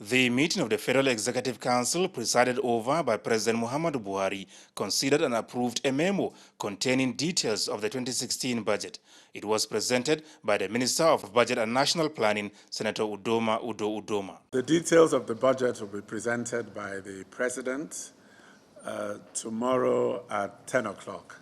The meeting of the Federal Executive Council, presided over by President Muhammadu Buhari, considered and approved a memo containing details of the 2016 budget. It was presented by the Minister of Budget and National Planning, Senator Udo Udoma. The details of the budget will be presented by the President tomorrow at 10 o'clock,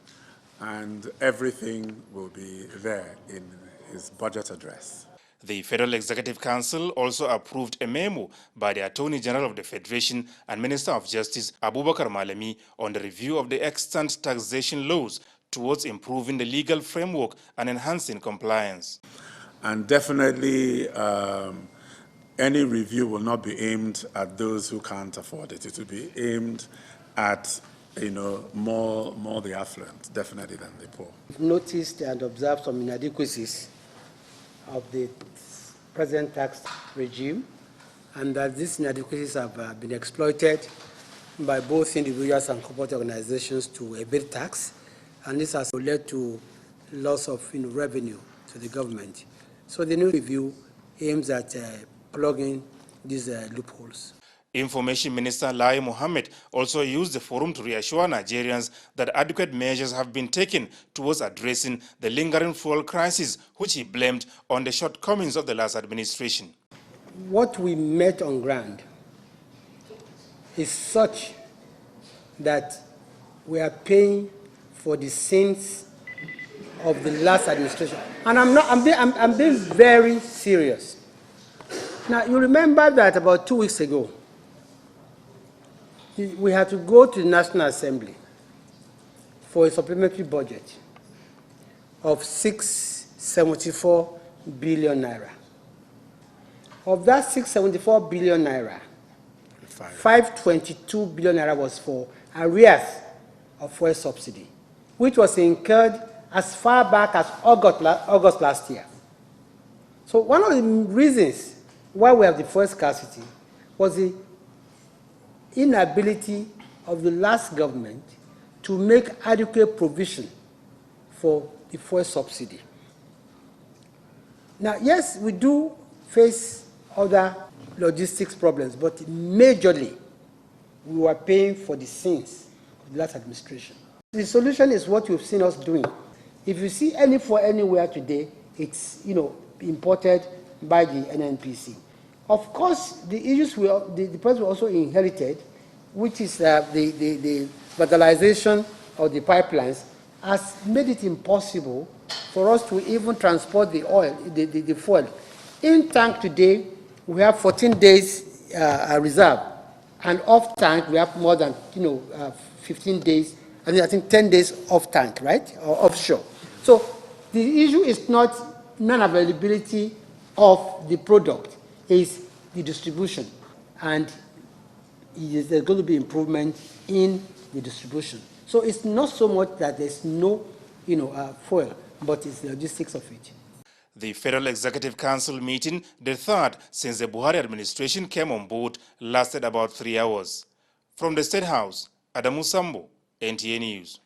and everything will be there in his budget address. The Federal Executive Council also approved a memo by the Attorney General of the Federation and Minister of Justice, Abubakar Malami, on the review of the extant taxation laws towards improving the legal framework and enhancing compliance. And definitely, any review will not be aimed at those who can't afford it. It will be aimed at, more the affluent, definitely, than the poor. We've noticed and observed some inadequacies of the present tax regime, and that these inadequacies have been exploited by both individuals and corporate organizations to evade tax, and this has led to loss of revenue to the government. So the new review aims at plugging these loopholes. Information Minister Lai Mohammed also used the forum to reassure Nigerians that adequate measures have been taken towards addressing the lingering fuel crisis, which he blamed on the shortcomings of the last administration. What we met on ground is such that we are paying for the sins of the last administration. And I'm being very serious. Now, you remember that about 2 weeks ago, we had to go to the National Assembly for a supplementary budget of 674 billion naira. Of that 674 billion naira, 522 billion naira was for arrears of fuel subsidy, which was incurred as far back as August last year. So one of the reasons why we have the fuel scarcity was the inability of the last government to make adequate provision for the fuel subsidy. Now, yes, we do face other logistics problems, but majorly we were paying for the sins of the last administration. The solution is what you've seen us doing. If you see any fuel anywhere today, it's imported by the NNPC. Of course, the issues the president also inherited, which is the vandalization of the pipelines, has made it impossible for us to even transport the oil, the fuel. In tank today, we have 14 days reserve, and off tank we have more than 15 days. I think 10 days off tank, right, or offshore. So the issue is not non-availability of the product, is the distribution, and there's going to be improvement in the distribution. So it's not so much that there's no fuel, but it's the logistics of it. The Federal Executive Council meeting, the third since the Buhari administration came on board, lasted about 3 hours. From the State House, Adamu Sambo, NTA News.